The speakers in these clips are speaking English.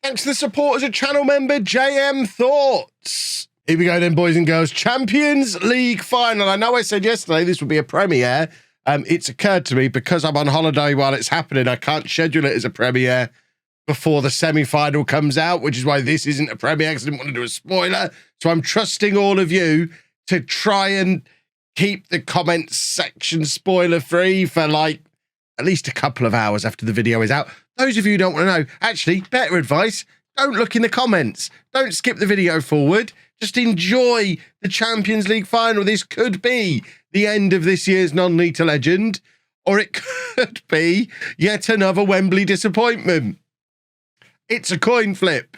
Thanks to the support as a channel member, JM Thoughts. Here we go then, boys and girls. Champions League final. I know I said yesterday this would be a premiere. It's occurred to me because I'm on holiday while it's happening, I can't schedule it as a premiere before the semi-final comes out, which is why this isn't a premiere because I didn't want to do a spoiler. So I'm trusting all of you to try and keep the comments section spoiler-free for like at least a couple of hours after the video is out. Those of you who don't want to know, actually, better advice, don't look in the comments. Don't skip the video forward. Just enjoy the Champions League final. This could be the end of this year's non-league to legend, or it could be yet another Wembley disappointment. It's a coin flip.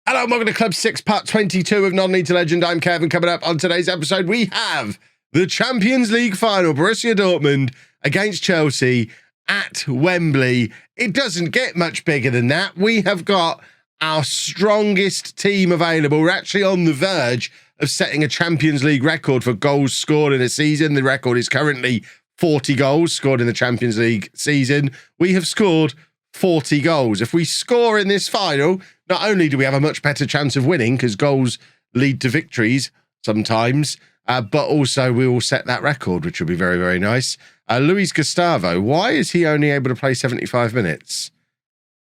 Hello and welcome to Club 6, part 22 of Non-League to Legend. I'm Kevin. Coming up on today's episode, we have the Champions League final, Borussia Dortmund against Chelsea at Wembley. It doesn't get much bigger than that. We have got our strongest team available. We're actually on the verge of setting a Champions League record for goals scored in a season. The record is currently 40 goals scored in the Champions League season. We have scored 40 goals. If we score in this final, not only do we have a much better chance of winning because goals lead to victories sometimes, but also we will set that record, which will be very, very nice. Luis Gustavo, why is he only able to play 75 minutes?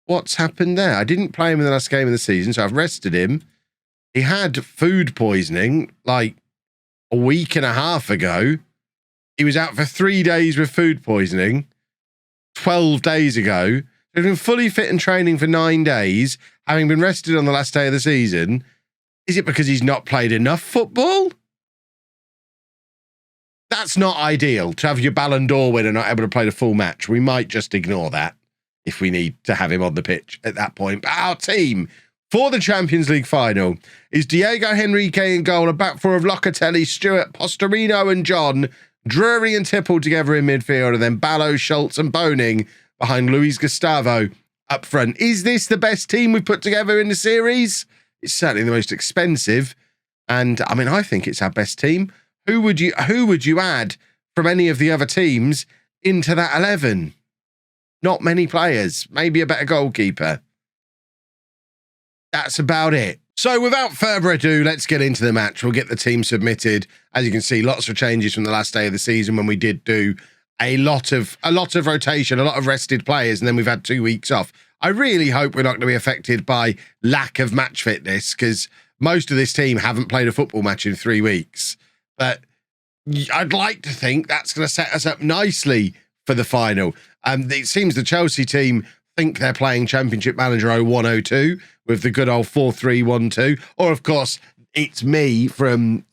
What's happened there? I didn't play him in the last game of the season, so I've rested him. He had food poisoning like a week and a half ago. He was out for 3 days with food poisoning 12 days ago. He's been fully fit and training for 9 days, having been rested on the last day of the season. Is it because he's not played enough football? That's not ideal, to have your Ballon d'Or winner not able to play the full match. We might just ignore that if we need to have him on the pitch at that point. But our team for the Champions League final is Diego Henrique in goal, a back four of Locatelli, Stewart, Postorino and John, Drury and Tipple together in midfield, and then Ballo, Schultz and Boning behind Luis Gustavo up front. Is this the best team we've put together in the series? It's certainly the most expensive, and I mean, I think it's our best team. Who would you add from any of the other teams into that 11? Not many players. Maybe a better goalkeeper. That's about it. So without further ado, let's get into the match. We'll get the team submitted. As you can see, lots of changes from the last day of the season when we did do a lot of rotation, a lot of rested players, and then we've had 2 weeks off. I really hope we're not going to be affected by lack of match fitness because most of this team haven't played a football match in 3 weeks. But I'd like to think that's going to set us up nicely for the final. It seems the Chelsea team think they're playing Championship Manager 0102 with the good old 4-3-1-2. Or, of course, it's me from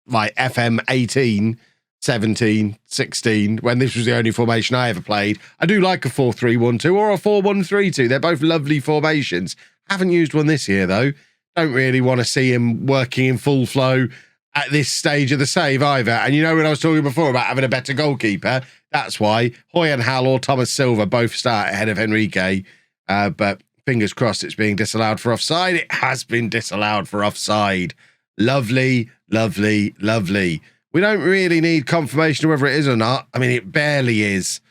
like FM18, 17, 16, when this was the only formation I ever played. I do like a 4-3-1-2 or a 4-1-3-2. They're both lovely formations. Haven't used one this year, though. Don't really want to see him working in full flow at this stage of the save either. And you know, when I was talking before about having a better goalkeeper, that's why Hoyan Hal or Thomas Silva both start ahead of Henrique. But fingers crossed it's being disallowed for offside. It has been disallowed for offside. Lovely, lovely, lovely. We don't really need confirmation of whether it is or not. I mean, it barely is.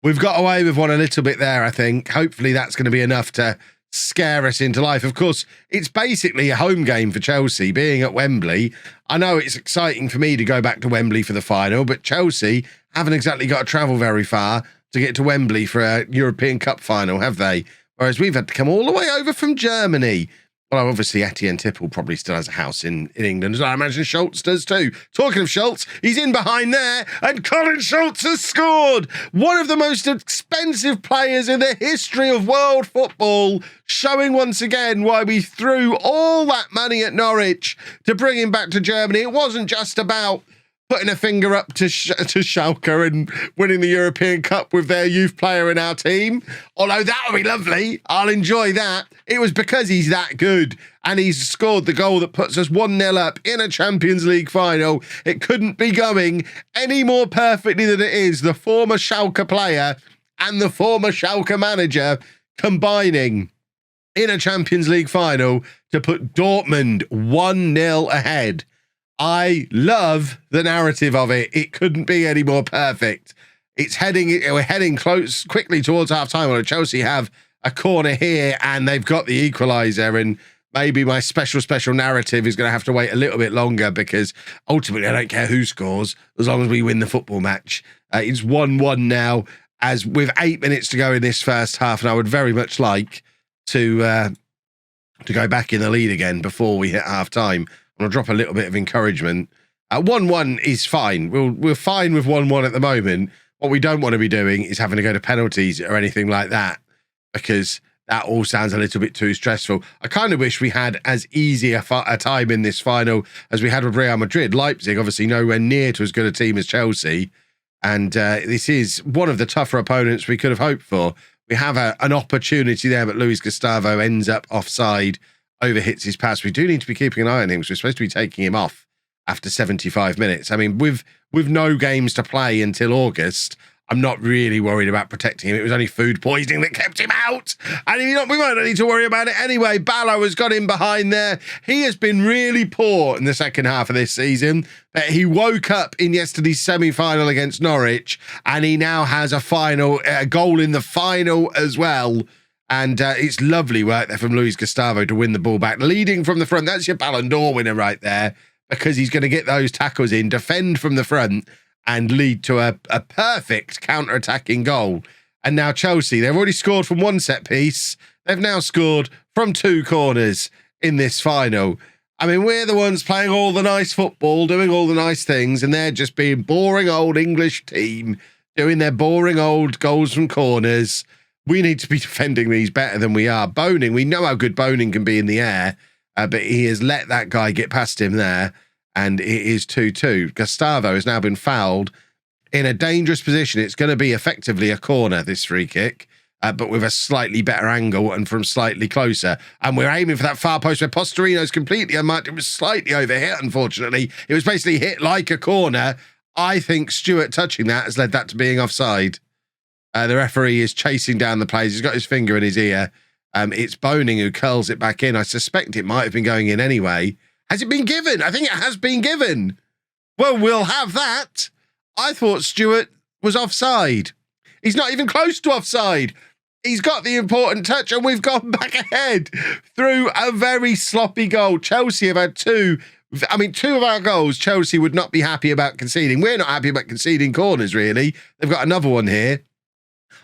We've got away with one a little bit there, I think. Hopefully that's going to be enough to scare us into life. Of course, it's basically a home game for Chelsea, being at Wembley. I know it's exciting for me to go back to Wembley for the final, but Chelsea haven't exactly got to travel very far to get to Wembley for a European Cup final, have they? Whereas we've had to come all the way over from Germany. Well, obviously, Etienne Tipple probably still has a house in England, as I imagine Schultz does too. Talking of Schultz, he's in behind there, and Colin Schultz has scored! One of the most expensive players in the history of world football, showing once again why we threw all that money at Norwich to bring him back to Germany. It wasn't just about putting a finger up to Schalke and winning the European Cup with their youth player in our team. Although that would be lovely. I'll enjoy that. It was because he's that good and he's scored the goal that puts us 1-0 up in a Champions League final. It couldn't be going any more perfectly than it is. The former Schalke player and the former Schalke manager combining in a Champions League final to put Dortmund 1-0 ahead. I love the narrative of it. It couldn't be any more perfect. We're heading quickly towards half time. Well, Chelsea have a corner here and they've got the equaliser, and maybe my special narrative is going to have to wait a little bit longer, because ultimately I don't care who scores as long as we win the football match. It's 1-1 now, as with 8 minutes to go in this first half, and I would very much like to go back in the lead again before we hit half time. I'll drop a little bit of encouragement. 1-1 is fine. We're fine with 1-1 at the moment. What we don't want to be doing is having to go to penalties or anything like that, because that all sounds a little bit too stressful. I kind of wish we had as easy a time in this final as we had with Real Madrid. Leipzig, obviously nowhere near to as good a team as Chelsea. And this is one of the tougher opponents we could have hoped for. We have an opportunity there, but Luis Gustavo ends up offside, overhits his pass. We do need to be keeping an eye on him, because we're supposed to be taking him off after 75 minutes. I mean, with no games to play until August, I'm not really worried about protecting him. It was only food poisoning that kept him out. And we might not need to worry about it anyway. Ballo has got in behind there. He has been really poor in the second half of this season. But he woke up in yesterday's semi-final against Norwich, and he now has a goal in the final as well. And it's lovely work there from Luis Gustavo to win the ball back, leading from the front. That's your Ballon d'Or winner right there, because he's going to get those tackles in, defend from the front, and lead to a perfect counter-attacking goal. And now Chelsea, they've already scored from one set piece. They've now scored from 2 corners in this final. I mean, we're the ones playing all the nice football, doing all the nice things, and they're just being boring old English team, doing their boring old goals from corners. We need to be defending these better than we are. Boning, we know how good Boning can be in the air, but he has let that guy get past him there, and it is 2-2. Gustavo has now been fouled in a dangerous position. It's going to be effectively a corner, this free kick, but with a slightly better angle and from slightly closer. And we're aiming for that far post where Postorino's completely unmarked. It was slightly overhit, unfortunately. It was basically hit like a corner. I think Stewart touching that has led that to being offside. The referee is chasing down the plays. He's got his finger in his ear. It's Boning who curls it back in. I suspect it might have been going in anyway. Has it been given? I think it has been given. Well, we'll have that. I thought Stewart was offside. He's not even close to offside. He's got the important touch, and we've gone back ahead through a very sloppy goal. Chelsea have had 2 of our goals Chelsea would not be happy about conceding. We're not happy about conceding corners, really. They've got another one here.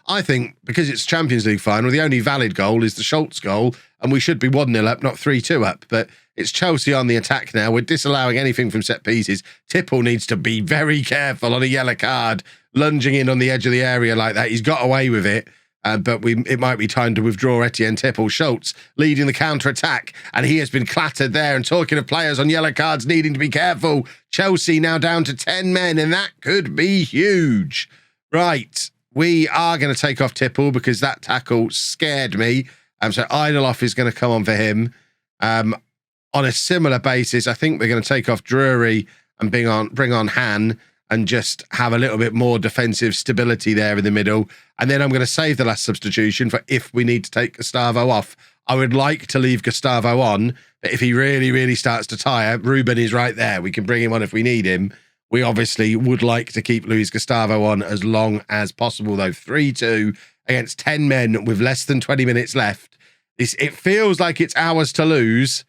I think because it's Champions League final, the only valid goal is the Schultz goal, and we should be 1-0 up, not 3-2 up. But it's Chelsea on the attack now. We're disallowing anything from set pieces. Tipple needs to be very careful on a yellow card, lunging in on the edge of the area like that. He's got away with it, but it might be time to withdraw Etienne Tipple. Schultz leading the counter-attack, and he has been clattered there. And talking of players on yellow cards needing to be careful, Chelsea now down to 10 men, and that could be huge. Right. We are going to take off Tipple because that tackle scared me. So Idoloff is going to come on for him. On a similar basis, I think we're going to take off Drury and bring on Han and just have a little bit more defensive stability there in the middle. And then I'm going to save the last substitution for if we need to take Gustavo off. I would like to leave Gustavo on, but if he really, really starts to tire, Ruben is right there. We can bring him on if we need him. We obviously would like to keep Luis Gustavo on as long as possible, though. 3-2 against 10 men with less than 20 minutes left. It feels like it's ours to lose.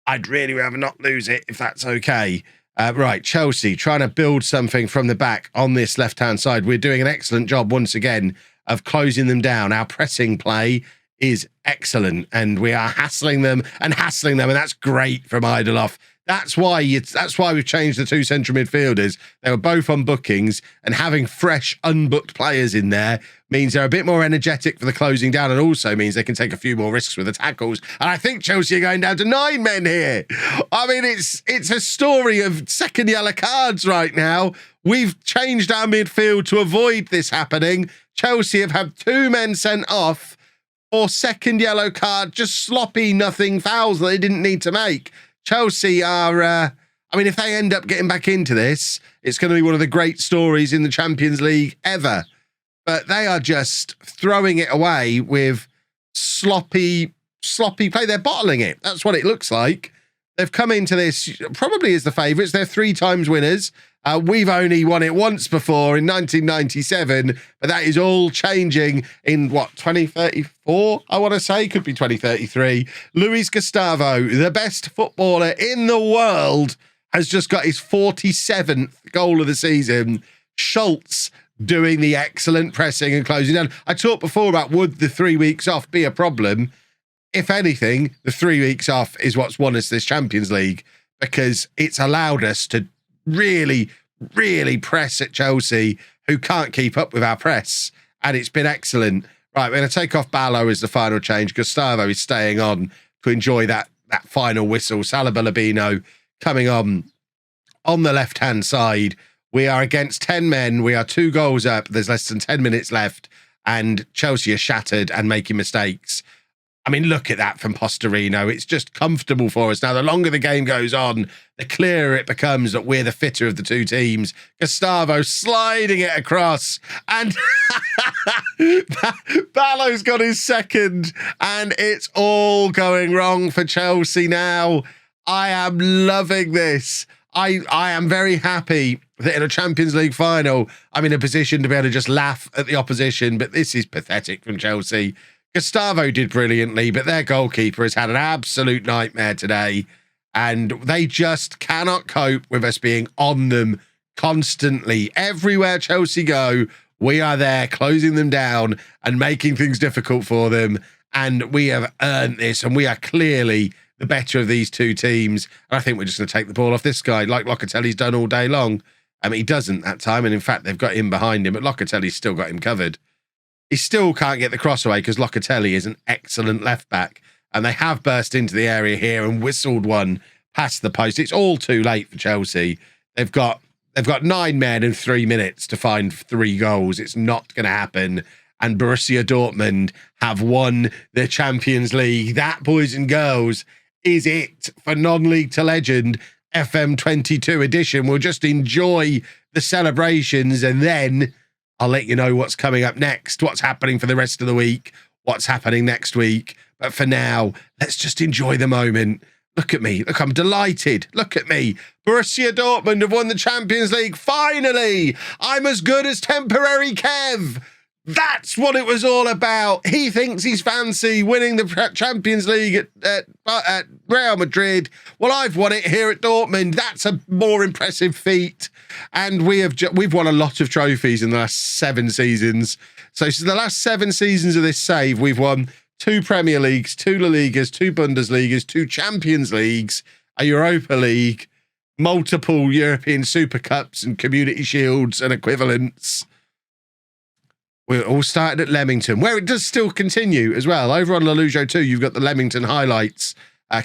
I'd really rather not lose it, if that's okay. Right, Chelsea trying to build something from the back on this left-hand side. We're doing an excellent job once again of closing them down. Our pressing play is excellent, and we are hassling them, and that's great from Idoloff. That's why we've changed the 2 central midfielders. They were both on bookings, and having fresh, unbooked players in there means they're a bit more energetic for the closing down, and also means they can take a few more risks with the tackles. And I think Chelsea are going down to 9 men here. I mean, it's a story of second yellow cards right now. We've changed our midfield to avoid this happening. Chelsea have had 2 men sent off for second yellow card, just sloppy nothing fouls that they didn't need to make. Chelsea are, if they end up getting back into this, it's going to be one of the great stories in the Champions League ever. But they are just throwing it away with sloppy play. They're bottling it. That's what it looks like. They've come into this probably as the favourites. They're 3 times winners. We've only won it once before in 1997, but that is all changing in, 2034, I want to say? Could be 2033. Luis Gustavo, the best footballer in the world, has just got his 47th goal of the season. Schultz doing the excellent pressing and closing down. I talked before about would the 3 weeks off be a problem? If anything, the 3 weeks off is what's won us this Champions League, because it's allowed us to really, really press at Chelsea, who can't keep up with our press. And it's been excellent. Right, we're going to take off Ballo as the final change. Gustavo is staying on to enjoy that final whistle. Salaba Labino coming on the left-hand side. We are against 10 men. We are 2 goals up. There's less than 10 minutes left. And Chelsea are shattered and making mistakes. I mean, look at that from Posterino. It's just comfortable for us. Now, the longer the game goes on, the clearer it becomes that we're the fitter of the 2 teams. Gustavo sliding it across. And Ballo's got his second. And it's all going wrong for Chelsea now. I am loving this. I am very happy that in a Champions League final, I'm in a position to be able to just laugh at the opposition. But this is pathetic from Chelsea. Gustavo did brilliantly, but their goalkeeper has had an absolute nightmare today, and they just cannot cope with us being on them constantly. Everywhere Chelsea go, we are there closing them down and making things difficult for them, and we have earned this, and we are clearly the better of these 2 teams. And I think we're just going to take the ball off this guy, like Locatelli's done all day long. I mean, he doesn't that time, and in fact, they've got him behind him, but Locatelli's still got him covered. He still can't get the cross away because Locatelli is an excellent left back, and they have burst into the area here and whistled one past the post. It's all too late for Chelsea. They've got 9 men in 3 minutes to find 3 goals. It's not going to happen. And Borussia Dortmund have won the Champions League. That, boys and girls, is it for non-league to legend FM22 edition. We'll just enjoy the celebrations, and then I'll let you know what's coming up next, what's happening for the rest of the week, what's happening next week. But for now, let's just enjoy the moment. Look at me. Look, I'm delighted. Look at me. Borussia Dortmund have won the Champions League. Finally, I'm as good as temporary Kev. That's what it was all about. He thinks he's fancy winning the Champions League at Real Madrid. Well, I've won it here at Dortmund. That's a more impressive feat. And we've won a lot of trophies in the last 7 seasons. So the last 7 seasons of this save, we've won 2 Premier Leagues, 2 La Ligas, 2 Bundesligas, 2 Champions Leagues, a Europa League, multiple European Super Cups and Community Shields and equivalents. We're all started at Leamington, where it does still continue as well. Over on LOLLUJO 2, you've got the Leamington highlights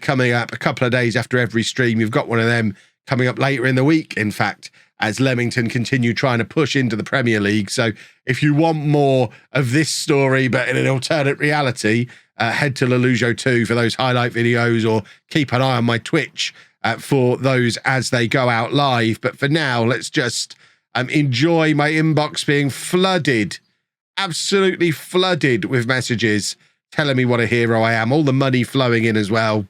coming up a couple of days after every stream. You've got one of them coming up later in the week, in fact, as Leamington continue trying to push into the Premier League. So if you want more of this story, but in an alternate reality, head to LOLLUJO 2 for those highlight videos, or keep an eye on my Twitch for those as they go out live. But for now, let's just enjoy my inbox being flooded, absolutely flooded with messages telling me what a hero I am. All the money flowing in as well.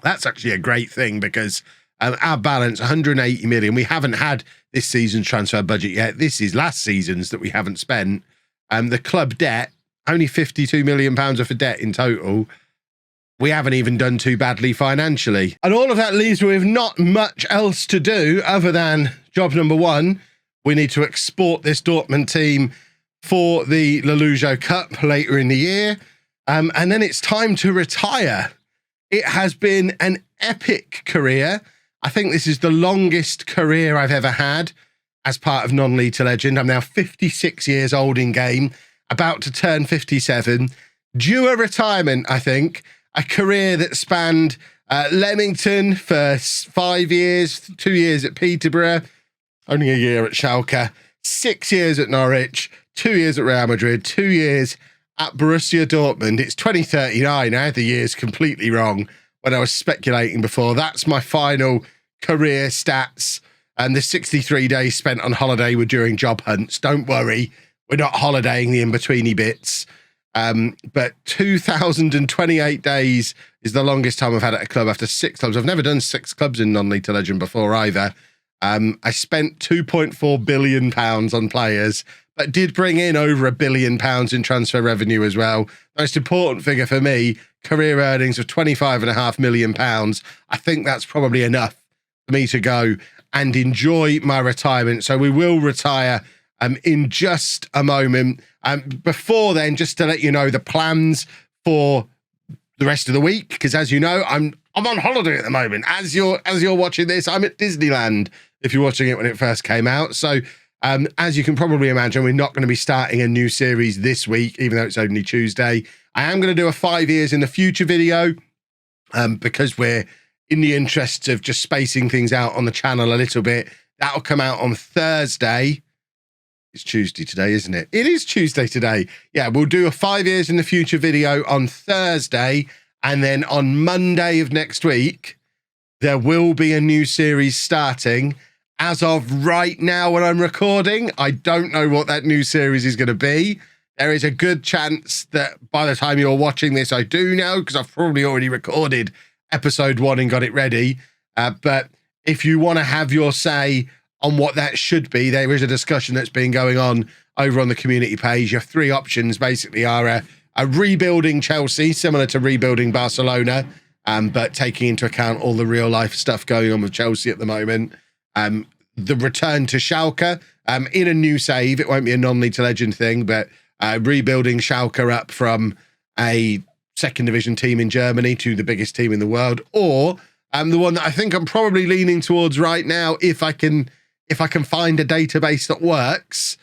That's actually a great thing, because our balance, 180 million. We haven't had this season's transfer budget yet. This is last season's that we haven't spent. The club debt, only £52 million worth of debt in total. We haven't even done too badly financially. And all of that leaves me with not much else to do other than job number 1. We need to export this Dortmund team for the LOLLUJO Cup later in the year. And then it's time to retire. It has been an epic career. I think this is the longest career I've ever had as part of non-league to legend. I'm now 56 years old in game, about to turn 57. Due a retirement, I think. A career that spanned Leamington for 5 years, 2 years at Peterborough, only a year at Schalke, 6 years at Norwich, 2 years at Real Madrid, 2 years at Borussia Dortmund. It's 2039. I had the years completely wrong when I was speculating before. That's my final career stats. And the 63 days spent on holiday were during job hunts. Don't worry, we're not holidaying the in-betweeny bits. But 2,028 days is the longest time I've had at a club after 6 clubs. I've never done 6 clubs in non-league to legend before either. I spent £2.4 billion on players, but did bring in over £1 billion in transfer revenue as well. Most important figure for me, career earnings of £25.5 million. I think that's probably enough for me to go and enjoy my retirement. So we will retire in just a moment. Before then, just to let you know the plans for the rest of the week, because as you know, I'm on holiday at the moment. As you're watching this, I'm at Disneyland. If you're watching it when it first came out, so as you can probably imagine, we're not going to be starting a new series this week, even though it's only Tuesday. I am going to do a 5 years in the future video because we're in the interests of just spacing things out on the channel a little bit. That'll come out on Thursday. It's Tuesday today, isn't it? It is Tuesday today. Yeah, we'll do a 5 years in the future video on Thursday. And then on Monday of next week, there will be a new series starting. As of right now when I'm recording, I don't know what that new series is going to be. There is a good chance that by the time you're watching this, I do know, because I've probably already recorded episode 1 and got it ready. But if you want to have your say on what that should be, there is a discussion that's been going on over on the community page. Your 3 options basically are a rebuilding Chelsea, similar to rebuilding Barcelona, but taking into account all the real life stuff going on with Chelsea at the moment. The return to Schalke in a new save. It won't be a non-league to legend thing, but rebuilding Schalke up from a second division team in Germany to the biggest team in the world. Or the one that I think I'm probably leaning towards right now, if I can find a database that works,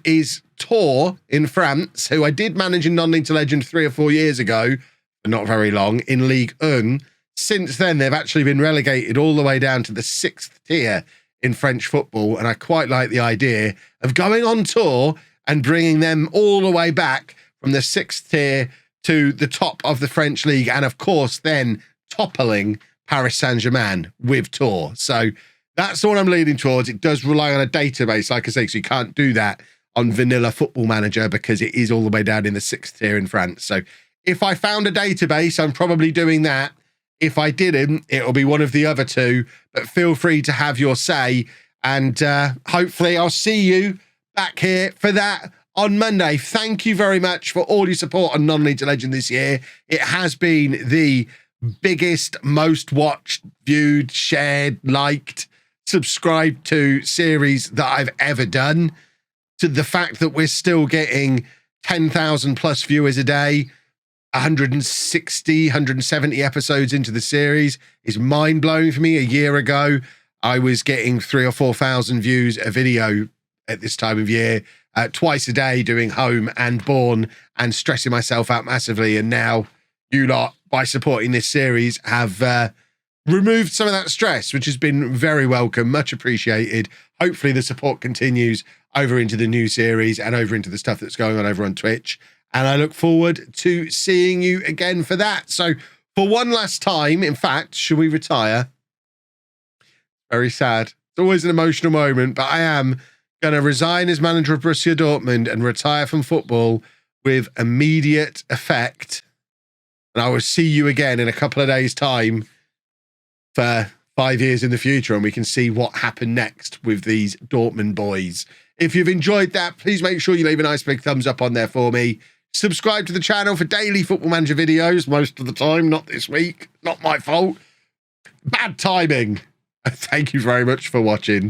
is Tours in France, who I did manage in non-league to legend 3 or 4 years ago, but not very long, in Ligue 1. Since then, they've actually been relegated all the way down to the 6th tier in French football, and I quite like the idea of going on tour and bringing them all the way back from the 6th tier to the top of the French league, and of course then toppling Paris Saint-Germain with Tours. So that's the one I'm leaning towards. It does rely on a database, like I say, so you can't do that on vanilla Football Manager because it is all the way down in the 6th tier in France. So if I found a database, I'm probably doing that. If I didn't, it'll be one of the other 2, but feel free to have your say. And hopefully I'll see you back here for that on Monday. Thank you very much for all your support on Non-League to Legend this year. It has been the biggest, most watched, viewed, shared, liked, subscribed to series that I've ever done. To the fact that we're still getting 10,000 plus viewers a day, 160, 170 episodes into the series is mind-blowing for me. A year ago, I was getting 3,000 or 4,000 views a video at this time of year, twice a day, doing home and born and stressing myself out massively. And now you lot, by supporting this series, have removed some of that stress, which has been very welcome, much appreciated. Hopefully the support continues over into the new series and over into the stuff that's going on over on Twitch. And I look forward to seeing you again for that. So for one last time, in fact, should we retire? Very sad. It's always an emotional moment, but I am going to resign as manager of Borussia Dortmund and retire from football with immediate effect. And I will see you again in a couple of days' time for 5 years in the future, and we can see what happened next with these Dortmund boys. If you've enjoyed that, please make sure you leave a nice big thumbs up on there for me. Subscribe to the channel for daily Football Manager videos most of the time, not this week. Not my fault. Bad timing. Thank you very much for watching.